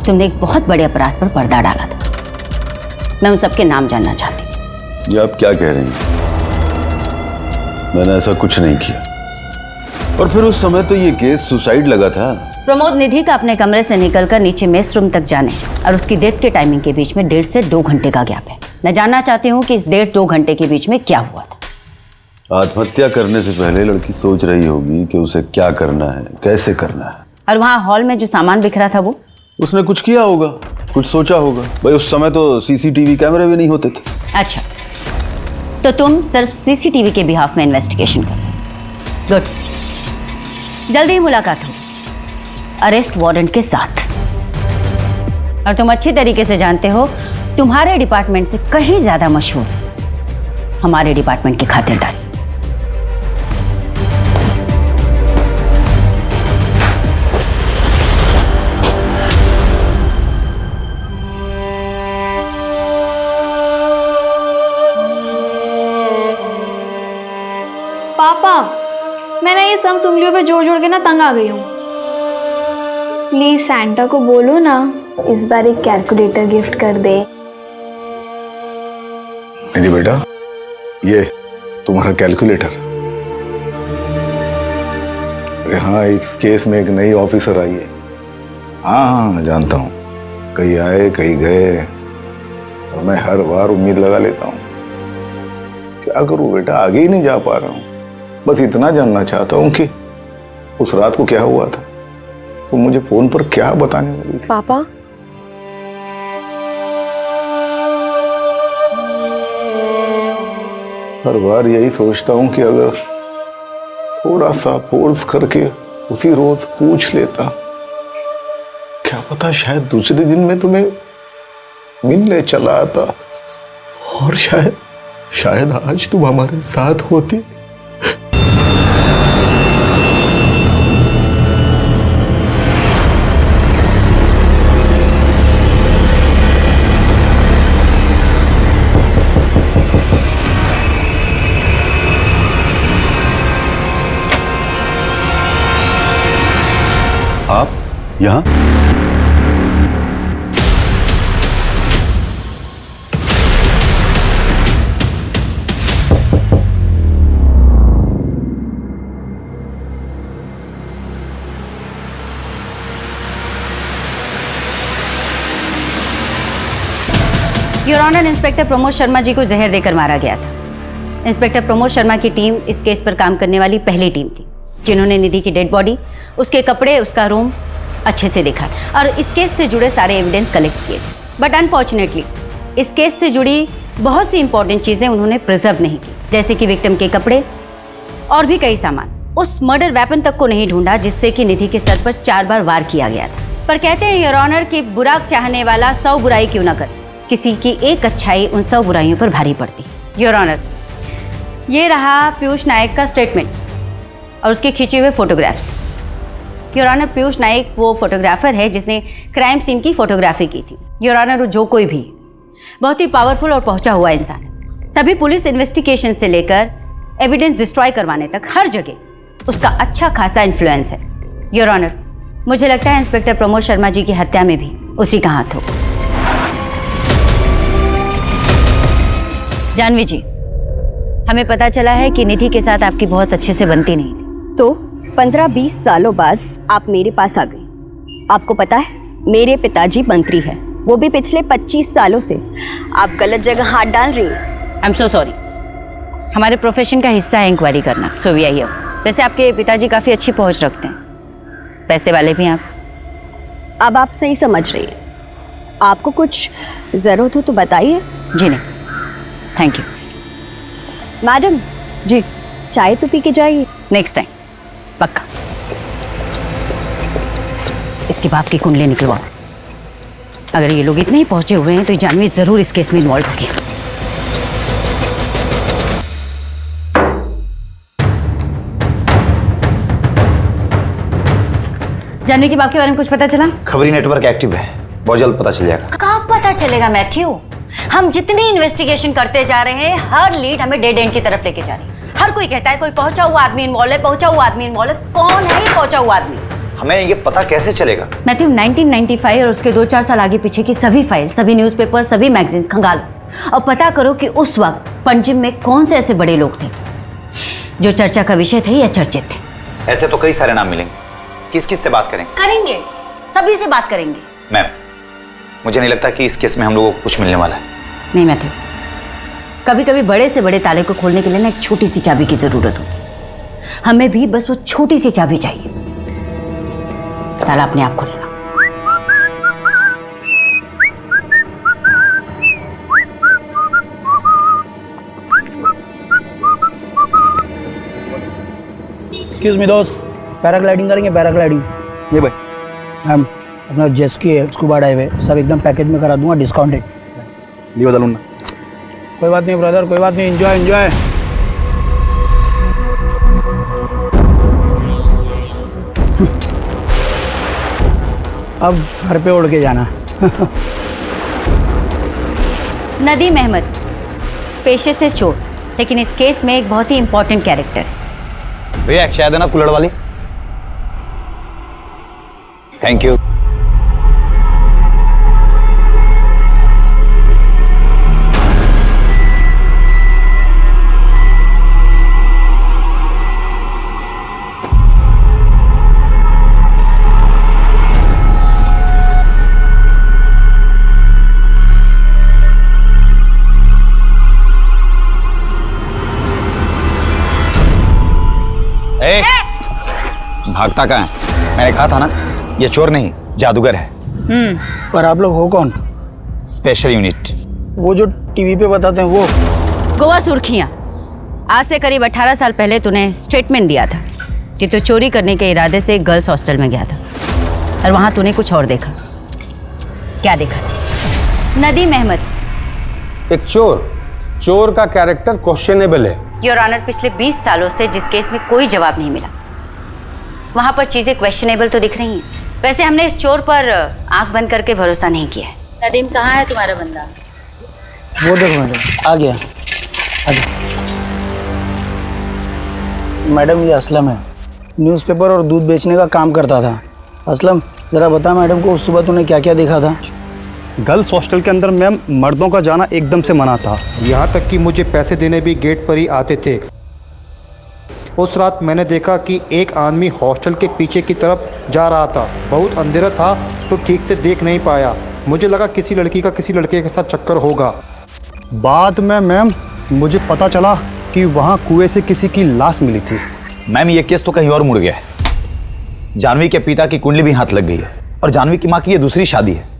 तुमने एक बहुत बड़े अपराध पर पर्दा डाला था। मैं उन सबके नाम जानना चाहती हूँ। ये आप क्या कह रही हैं? मैंने ऐसा कुछ नहीं किया। और फिर उस समय तो ये केस सुसाइड लगा था। प्रमोद, निधि का अपने कमरे से निकलकर नीचे मेस रूम तक जाने और उसकी डेथ के टाइमिंग के बीच में 1.5 से 2 घंटे का गैप है। मैं जानना चाहती हूँ कि इस 1.5-2 घंटे के बीच में क्या हुआ था। आत्महत्या करने से पहले लड़की सोच रही होगी कि उसे क्या करना है, कैसे करना है। और वहाँ हॉल में जो सामान बिखरा था वो उसने कुछ किया होगा, कुछ सोचा होगा। भाई उस समय तो सीसीटीवी कैमरे भी नहीं होते थे। अच्छा, तो तुम सिर्फ सीसीटीवी के बिहाफ में इन्वेस्टिगेशन कर। गुड, जल्दी ही मुलाकात हो अरेस्ट वारंट के साथ। और तुम अच्छी तरीके से जानते हो तुम्हारे डिपार्टमेंट से कहीं ज्यादा मशहूर हमारे डिपार्टमेंट की खातिरदारी। पापा, मैं ना ये सब उंगलियों पे जोड़ जोड़ के ना तंग आ गई हूँ। प्लीज सैंटा को बोलो ना इस बार एक कैलकुलेटर गिफ्ट कर दे। निधि बेटा, ये तुम्हारा कैलकुलेटर। अरे हाँ, इस केस में एक नई ऑफिसर आई है। हाँ, जानता हूँ। कहीं आए कहीं गए और मैं हर बार उम्मीद लगा लेता हूँ। क्या करूँ बेटा, आगे ही नहीं जा पा रहा हूँ। बस इतना जानना चाहता हूँ कि उस रात को क्या हुआ था। तो मुझे फोन पर क्या बताने वाली थी? पापा, हर बार यही सोचता हूँ कि अगर थोड़ा सा फोर्स करके उसी रोज पूछ लेता, क्या पता शायद दूसरे दिन में तुम्हें मिलने चला आता और शायद आज तुम हमारे साथ होती। आप यहाँ? Your honour, inspector Pramod Sharma ji को जहर देकर मारा गया था। इंस्पेक्टर प्रमोद शर्मा की टीम इस केस पर काम करने वाली पहली टीम थी जिन्होंने निधि की डेड बॉडी, उसके कपड़े, उसका रूम अच्छे से देखा और इस केस से जुड़े सारे एविडेंस कलेक्ट किए थे। बट अनफॉर्चुनेटली इस केस से जुड़ी बहुत सी इंपॉर्टेंट चीज़ें उन्होंने प्रिजर्व नहीं की, जैसे कि विक्टिम के कपड़े और भी कई सामान। उस मर्डर वेपन तक को नहीं ढूंढा जिससे कि निधि के सर पर 4 बार वार किया गया था। पर कहते हैं योर ऑनर कि बुरा चाहने वाला 100 बुराई क्यों ना कर, किसी की एक अच्छाई उन 100 बुराइयों पर भारी पड़ती। योर ऑनर, ये रहा पीयूष नायक का स्टेटमेंट और उसके खींचे हुए फोटोग्राफ्स। योर ऑनर, पीयूष नायक वो फोटोग्राफर है जिसने क्राइम सीन की फोटोग्राफी की थी। योर ऑनर, जो कोई भी बहुत ही पावरफुल और पहुंचा हुआ इंसान है, तभी पुलिस इन्वेस्टिगेशन से लेकर एविडेंस डिस्ट्रॉय करवाने तक हर जगह उसका अच्छा खासा इन्फ्लुएंस है। योर ऑनर, मुझे लगता है इंस्पेक्टर प्रमोद शर्मा जी की हत्या में भी उसी का हाथ हो। जानवी जी, हमें पता चला है कि निधि के साथ आपकी बहुत अच्छे से बनती नहीं थी। तो 15-20 सालों बाद आप मेरे पास आ गई। आपको पता है मेरे पिताजी मंत्री हैं, वो भी पिछले 25 सालों से। आप गलत जगह हाथ डाल रही हैं। आई एम सो सॉरी, हमारे प्रोफेशन का हिस्सा है इंक्वायरी करना, सो वी आर हियर। वैसे आपके पिताजी काफ़ी अच्छी पहुंच रखते हैं, पैसे वाले भी हैं आप। अब आप सही समझ रही हैं। आपको कुछ ज़रूरत हो तो बताइए। जी नहीं, थैंक यू। मैडम जी, चाय तो पी के जाइए। नेक्स्ट टाइम पक्का। इसके बाप की कुंडली निकलवाओ। अगर ये लोग इतने ही पहुंचे हुए हैं तो ये जानवी जरूर इस केस में इन्वॉल्व होगी। जानवी के बाप के बारे में कुछ पता चला? खबरी नेटवर्क एक्टिव है, बहुत जल्द पता चल जाएगा। कहाँ पता चलेगा मैथ्यू? हम जितनी इन्वेस्टिगेशन करते जा रहे हैं, हर लीड हमें डेड एंड की तरफ लेके जा रही है। हर कोई कहता है कोई पहुंचा हुआ आदमी इन्वॉल्व है, पहुंचा हुआ आदमी इन्वॉल्व है। कौन है ये पहुंचा हुआ आदमी? हमें ये पता कैसे चलेगा? मैथ्यू 1995 और उसके 2-4 साल आगे पीछे की सभी फाइल, सभी न्यूज़पेपर, सभी मैगजीन्स खंगालो और पता करो कि उस वक्त पंजिम में कौन से ऐसे बड़े लोग थे जो चर्चा का विषय थे या चर्चित थे। ऐसे तो कई सारे नाम मिलेंगे, किस किस से बात करें? करेंगे, सभी से बात करेंगे। मैम, मुझे नहीं लगता कि इस केस में हम लोगों को कुछ मिलने वाला है। नहीं मैथ्यू, कभी कभी बड़े से बड़े ताले को खोलने के लिए ना एक छोटी सी चाबी की जरूरत होती है। हमें भी बस वो छोटी सी चाबी चाहिए, ताला अपने आप खुलेगा। एक्सक्यूज मी दोस्त, पैराग्लाइडिंग करेंगे? पैराग्लाइडिंग ये भाई मैम, अपना जेस्की है, स्कूबा डाइव है, सब एकदम पैकेज में करा दूंगा, डिस्काउंटेड। ये बता लूँ ना? कोई बात नहीं ब्रदर, कोई बात नहीं, एंजॉय एंजॉय। अब घर पे उड़ के जाना। नदीम अहमद पेशे से चोर, लेकिन इस केस में एक बहुत ही इंपॉर्टेंट कैरेक्टर है। भैया एक चाय देना कुल्हड़ वाली। Thank you. भागता कहाँ है? मैंने कहा था ना, ये चोर नहीं जादूगर है। पर आप लोग हो कौन? Special unit. वो जो टीवी पे बताते हैं वो? गोवा सुर्खियां। आज से करीब 18 साल पहले तूने स्टेटमेंट दिया था कि तू चोरी करने के इरादे से एक गर्ल्स हॉस्टल में गया था और वहां तूने कुछ और देखा। क्या देखा? नदीम अहमद एक चोर का कैरेक्टर क्वेश्चनेबल है। योर ऑनर, पिछले 20 सालों से जिस केस में कोई जवाब नहीं मिला, वहां पर चीजें क्वेश्चनेबल तो दिख रही हैं। वैसे हमने इस चोर पर आंख बंद करके भरोसा नहीं किया है। नदीम, कहाँ है तुम्हारा बंदा? वो देखो मैडम, आ गया। मैडम ये असलम है, न्यूज़पेपर और दूध बेचने का काम करता था। असलम जरा बता मैडम को उस सुबह तूने क्या क्या देखा था? गर्ल्स हॉस्टल के अंदर मैम मर्दों का जाना एकदम से मना था। यहाँ तक कि मुझे पैसे देने भी गेट पर ही आते थे। उस रात मैंने देखा कि एक आदमी हॉस्टल के पीछे की तरफ जा रहा था। बहुत अंधेरा था तो ठीक से देख नहीं पाया। मुझे लगा किसी लड़की का किसी लड़के के साथ चक्कर होगा। बाद में मैम मुझे पता चला कि वहाँ कुएं से किसी की लाश मिली थी। मैम ये केस तो कहीं और मुड़ गया है। जानवी के पिता की कुंडली भी हाथ लग गई है और जानवी की माँ की ये दूसरी शादी है।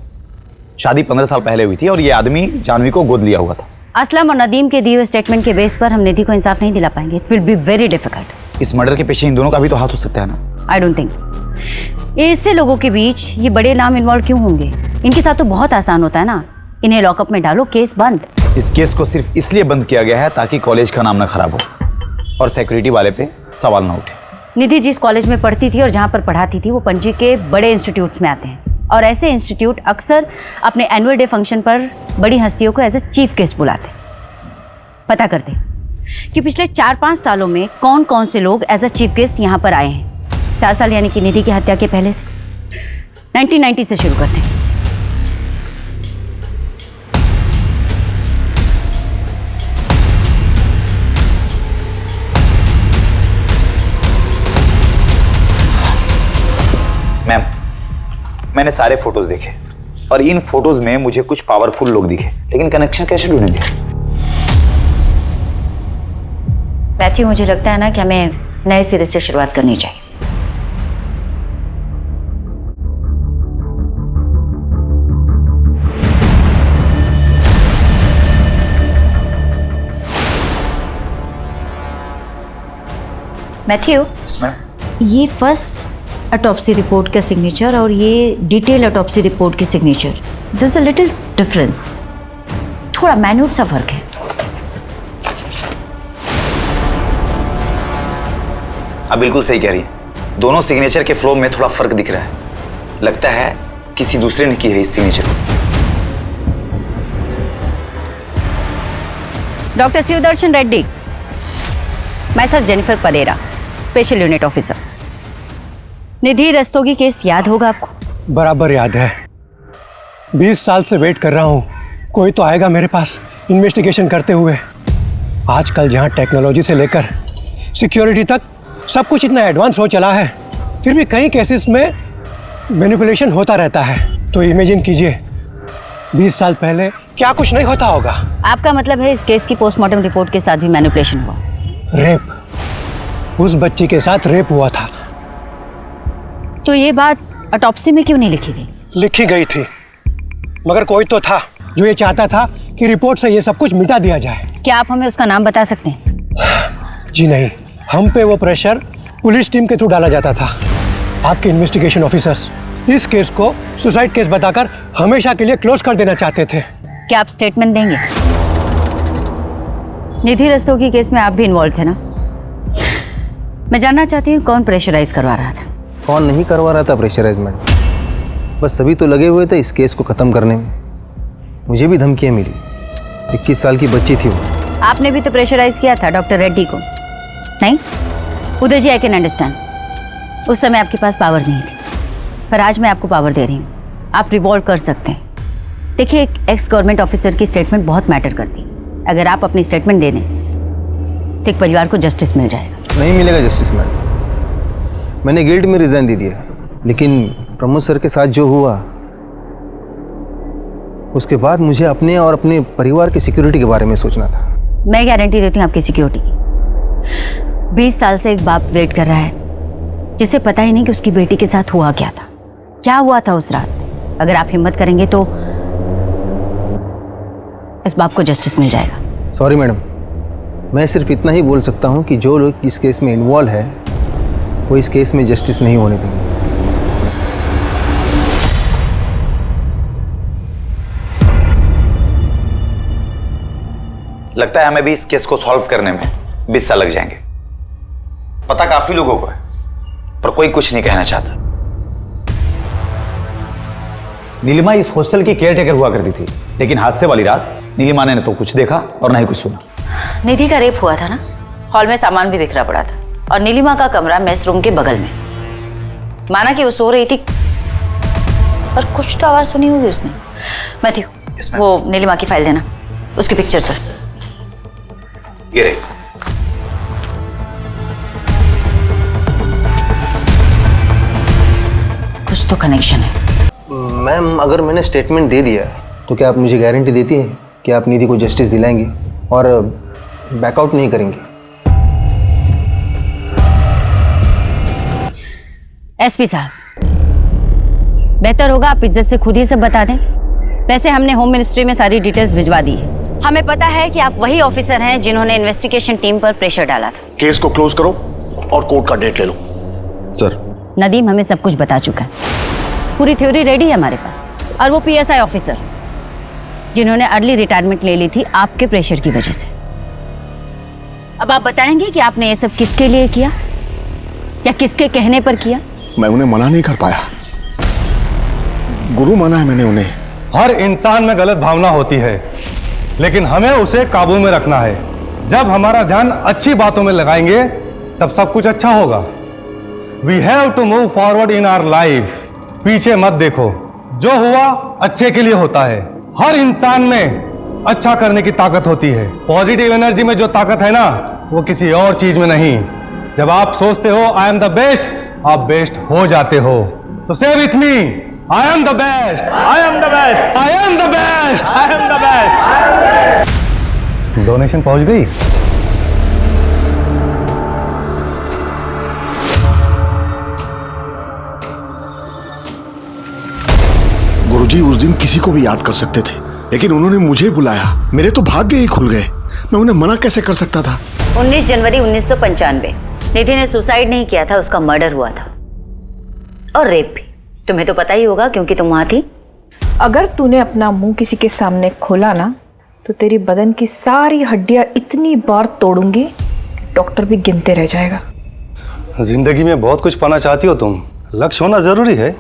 शादी 15 साल पहले हुई थी और ये आदमी जानवी को गोद लिया हुआ था। असलम और नदीम के दिए हुए स्टेटमेंट के बेस पर हम निधि को इंसाफ नहीं दिला पाएंगे। It will be very difficult. इस मर्डर के पीछे इन दोनों का भी तो हाथ हो सकता है ना? I don't think. ऐसे लोगों के बीच ये बड़े नाम इन्वॉल्व क्यों होंगे? इनके साथ तो बहुत आसान होता है ना, इन्हें लॉकअप में डालो, केस बंद। इस केस को सिर्फ इसलिए बंद किया गया है ताकि कॉलेज का नाम ना खराब हो और सिक्योरिटी वाले पे सवाल ना उठे। निधि जिस कॉलेज में पढ़ती थी और जहाँ पर पढ़ाती थी वो पणजी के बड़े इंस्टीट्यूट्स में आते हैं और ऐसे इंस्टीट्यूट अक्सर अपने एनुअल डे फंक्शन पर बड़ी हस्तियों को एज ए चीफ गेस्ट बुलाते हैं। पता करते कि पिछले 4-5 सालों में कौन कौन से लोग एज अ चीफ गेस्ट यहाँ पर आए हैं। 4 साल यानी कि निधि की हत्या के पहले से। 1990 से शुरू करते हैं। मैम मैंने सारे फोटोज देखे और इन फोटोज में मुझे कुछ पावरफुल लोग दिखे, लेकिन कनेक्शन कैसे ढूंढेंगे? मैथ्यू, मुझे लगता है ना कि हमें नए सिरे से शुरुआत करनी चाहिए। मैथ्यू, ये फर्स्ट ऑटोप्सी रिपोर्ट का सिग्नेचर और ये डिटेल ऑटोप्सी रिपोर्ट की signature, there is a little difference, थोड़ा मैन्यूट सा फर्क है। आप बिल्कुल सही कह रही है, दोनों सिग्नेचर के फ्लो में थोड़ा फर्क दिख रहा है। लगता है किसी दूसरे ने की है इस सिग्नेचर को। डॉक्टर शिवदर्शन रेड्डी, मैं sir Jennifer Pereira, special unit officer. Nidhi Rastogi case याद होगा आपको? बराबर याद है। 20 साल से वेट कर रहा हूँ, कोई तो आएगा मेरे पास इन्वेस्टिगेशन करते हुए। आजकल जहाँ टेक्नोलॉजी से लेकर सिक्योरिटी तक सब कुछ इतना एडवांस हो चला है, फिर भी कई केसेस में मैनिपुलेशन होता रहता है। तो इमेजिन कीजिए 20 साल पहले क्या कुछ नहीं होता होगा। आपका मतलब है इस केस की पोस्टमार्टम रिपोर्ट के साथ भी मैनिपुलेशन हुआ? रेप, उस बच्ची के साथ रेप हुआ था। तो ये बात ऑटोप्सी में क्यों नहीं लिखी गई? लिखी गई थी, मगर कोई तो था जो ये चाहता था कि रिपोर्ट से ये सब कुछ मिटा दिया जाए। क्या आप हमें उसका नाम बता सकते हैं? जी नहीं, हम पे वो प्रेशर पुलिस टीम के थ्रू डाला जाता था। आपके इन्वेस्टिगेशन ऑफिसर्स इस केस को सुसाइड केस बताकर हमेशा के लिए क्लोज कर देना चाहते थे। क्या आप स्टेटमेंट देंगे? निधि रस्तोगी केस में आप भी इन्वॉल्व थे ना? मैं जानना चाहती हूँ कौन प्रेशराइज करवा रहा था? कौन नहीं करवा रहा था प्रेशराइजमेंट, बस सभी तो लगे हुए थे इस केस को ख़त्म करने में। मुझे भी धमकियाँ मिली, 21 साल की बच्ची थी वो। आपने भी तो प्रेशराइज किया था डॉक्टर रेड्डी को, नहीं? उदय जी, आई कैन अंडरस्टैंड, उस समय आपके पास पावर नहीं थी, पर आज मैं आपको पावर दे रही हूँ, आप रिवॉल्व कर सकते हैं। देखिए, एक एक्स गवर्नमेंट ऑफिसर की स्टेटमेंट बहुत मैटर करती है। अगर आप अपनी स्टेटमेंट दे दें तो एक परिवार को जस्टिस मिल जाएगा। नहीं मिलेगा जस्टिस मैडम, मैंने गिल्ड में रिजाइन दे दिया, लेकिन प्रमोद सर के साथ जो हुआ उसके बाद मुझे अपने और अपने परिवार की सिक्योरिटी के बारे में सोचना था। मैं गारंटी देती हूँ आपकी सिक्योरिटी की। 20 साल से एक बाप वेट कर रहा है जिसे पता ही नहीं कि उसकी बेटी के साथ हुआ क्या था, क्या हुआ था उस रात। अगर आप हिम्मत करेंगे तो इस बाप को जस्टिस मिल जाएगा। सॉरी मैडम, मैं सिर्फ इतना ही बोल सकता हूँ कि जो लोग इस केस में इन्वॉल्व है वो इस केस में जस्टिस नहीं होने देंगे। लगता है हमें भी इस केस को सॉल्व करने में 20 साल लग जाएंगे। पता काफी लोगों को है, पर कोई कुछ नहीं कहना चाहता। नीलिमा इस हॉस्टल की केयरटेकर हुआ करती थी, लेकिन हादसे वाली रात नीलिमा ने तो कुछ देखा और ना ही कुछ सुना। निधि का रेप हुआ था ना, हॉल में सामान भी बिखरा पड़ा था और नीलिमा का कमरा मेस रूम के बगल में। माना कि वो सो रही थी, पर कुछ तो आवाज सुनी होगी उसने। मैथ्यू, वो नीलिमा की फाइल देना, उसकी पिक्चर सर। ये रही। कुछ तो कनेक्शन है। मैम, अगर मैंने स्टेटमेंट दे दिया तो क्या आप मुझे गारंटी देती है कि आप निधि को जस्टिस दिलाएंगे और बैकआउट नहीं करेंगे? एसपी साहब, बेहतर होगा आप इज्जत से खुद ही सब बता दें। वैसे हमने होम मिनिस्ट्री में सारी डिटेल्स भिजवा दी है। हमें पता है कि आप वही ऑफिसर हैं जिन्होंने इन्वेस्टिगेशन टीम पर प्रेशर डाला था। केस को क्लोज करो और कोर्ट का डेट ले लो। सर, नदीम हमें सब कुछ बता चुका है, पूरी थ्योरी रेडी है हमारे पास। और वो पीएसआई ऑफिसर जिन्होंने अर्ली रिटायरमेंट ले ली थी आपके प्रेशर की वजह से। अब आप बताएंगे कि आपने ये सब किसके लिए किया या किसके कहने पर किया? मैं उन्हें मना नहीं कर पाया, गुरु माना है मैंने उन्हें। हर इंसान में गलत भावना होती है, लेकिन हमें उसे काबू में रखना है। जब हमारा ध्यान अच्छी बातों में लगाएंगे तब सब कुछ अच्छा होगा। We have to move forward in our life. पीछे मत देखो, जो हुआ अच्छे के लिए होता है। हर इंसान में अच्छा करने की ताकत होती है। पॉजिटिव एनर्जी में जो ताकत है ना, वो किसी और चीज में नहीं। जब आप सोचते हो आई एम द बेस्ट, आप बेस्ट हो जाते हो। तो से with me, I am the best, I am the best, I am the best, I am the best. Donation पहुंच गई? गुरुजी उस दिन किसी को भी याद कर सकते थे, लेकिन उन्होंने मुझे बुलाया। मेरे तो भाग्य ही खुल गए। मैं उन्हें मना कैसे कर सकता था? 19 जनवरी 1995 निधि ने सुसाइड नहीं किया था, उसका मर्डर हुआ था और रेप भी। तुम्हें तो पता ही होगा क्योंकि तुम वहां थी। अगर तूने अपना मुंह किसी के सामने खोला ना तो तेरी बदन की सारी हड्डियां इतनी बार तोड़ूंगी कि डॉक्टर भी गिनते रह जाएगा। जिंदगी में बहुत कुछ पाना चाहती हो तुम, लक्ष्य होना जरूरी है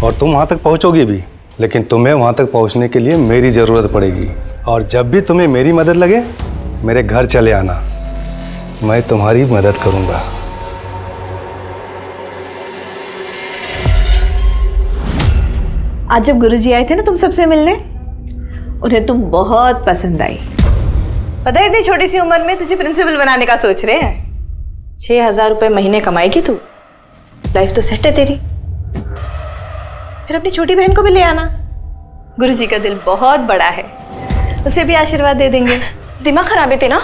और तुम वहां तक पहुंचोगी भी, लेकिन तुम्हें वहां तक पहुंचने के लिए मेरी जरूरत पड़ेगी। और जब भी तुम्हें मेरी मदद लगे मेरे घर चले आना, मैं तुम्हारी मदद करूंगा। आज जब गुरुजी आए थे ना तुम सबसे मिलने, उन्हें तुम बहुत पसंद आई। पता है इतनी छोटी सी उम्र में तुझे प्रिंसिपल बनाने का सोच रहे हैं। 6,000 रुपए महीने कमाएगी तू, लाइफ तो सेट है तेरी। फिर अपनी छोटी बहन को भी ले आना, गुरुजी का दिल बहुत बड़ा है, उसे भी आशीर्वाद दे देंगे। दिमाग खराब है तेरा,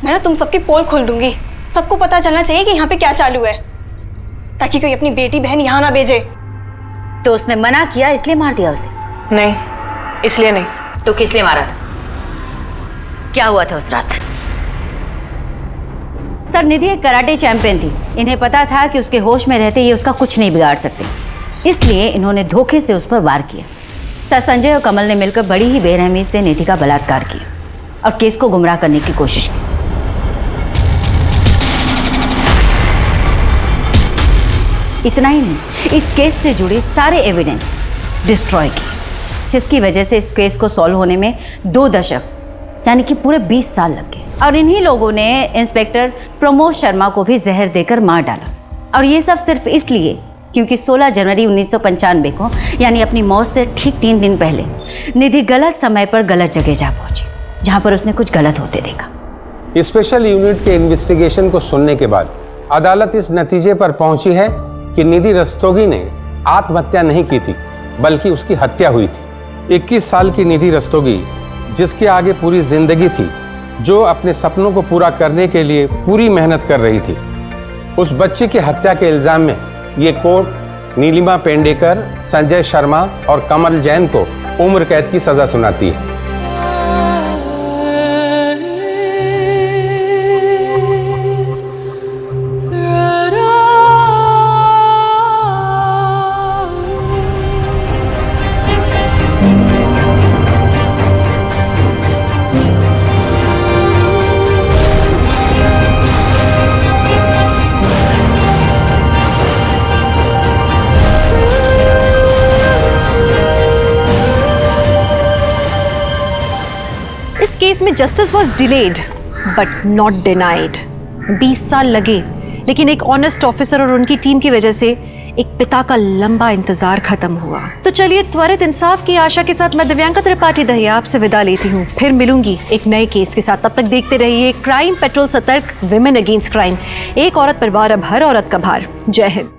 मैं ना तुम सबकी पोल खोल दूंगी। सबको पता चलना चाहिए कि यहाँ पे क्या चालू है, ताकि कोई अपनी बेटी बहन यहाँ ना भेजे। तो उसने मना किया इसलिए मार दिया उसे? नहीं, इसलिए नहीं। तो किस लिए मारा था? क्या हुआ था उस रात? सर, निधि एक कराटे चैंपियन थी। इन्हें पता था कि उसके होश में रहते ये उसका कुछ नहीं बिगाड़ सकते, इसलिए इन्होंने धोखे से उस पर वार किया। सर, संजय और कमल ने मिलकर बड़ी ही बेरहमी से निधि का बलात्कार किया और केस को गुमराह करने की कोशिश की। इतना ही नहीं, इस केस से जुड़े सारे एविडेंस डिस्ट्रॉय किए, जिसकी वजह से इस केस को सॉल्व होने में 2 दशक यानी कि पूरे 20 साल लग गए। और इन्हीं लोगों ने इंस्पेक्टर प्रमोद शर्मा को भी जहर देकर मार डाला। और ये सब सिर्फ इसलिए क्योंकि 16 जनवरी 1995 को यानी अपनी मौत से ठीक 3 दिन पहले निधि गलत समय पर गलत जगह जा पहुंची, जहां पर उसने कुछ गलत होते देखा। स्पेशल यूनिट के इन्वेस्टिगेशन को सुनने के बाद अदालत इस नतीजे पर पहुंची है कि निधि रस्तोगी ने आत्महत्या नहीं की थी, बल्कि उसकी हत्या हुई थी। 21 साल की निधि रस्तोगी, जिसके आगे पूरी जिंदगी थी, जो अपने सपनों को पूरा करने के लिए पूरी मेहनत कर रही थी, उस बच्चे की हत्या के इल्जाम में ये कोर्ट नीलिमा पेंडेकर, संजय शर्मा और कमल जैन को उम्र कैद की सजा सुनाती है। इस केस में justice was delayed but not denied. 20 साल लगे, लेकिन एक ऑनेस्ट ऑफिसर और उनकी टीम की वजह से एक पिता का लंबा इंतजार खत्म हुआ। तो चलिए, त्वरित इंसाफ की आशा के साथ मैं दिव्यांका त्रिपाठी दहिया आपसे विदा लेती हूँ। फिर मिलूंगी एक नए केस के साथ। तब तक देखते रहिए क्राइम पेट्रोल, सतर्क, विमेन अगेंस्ट क्राइम। एक औरत पर वार, अब हर औरत का भार। जय हिंद।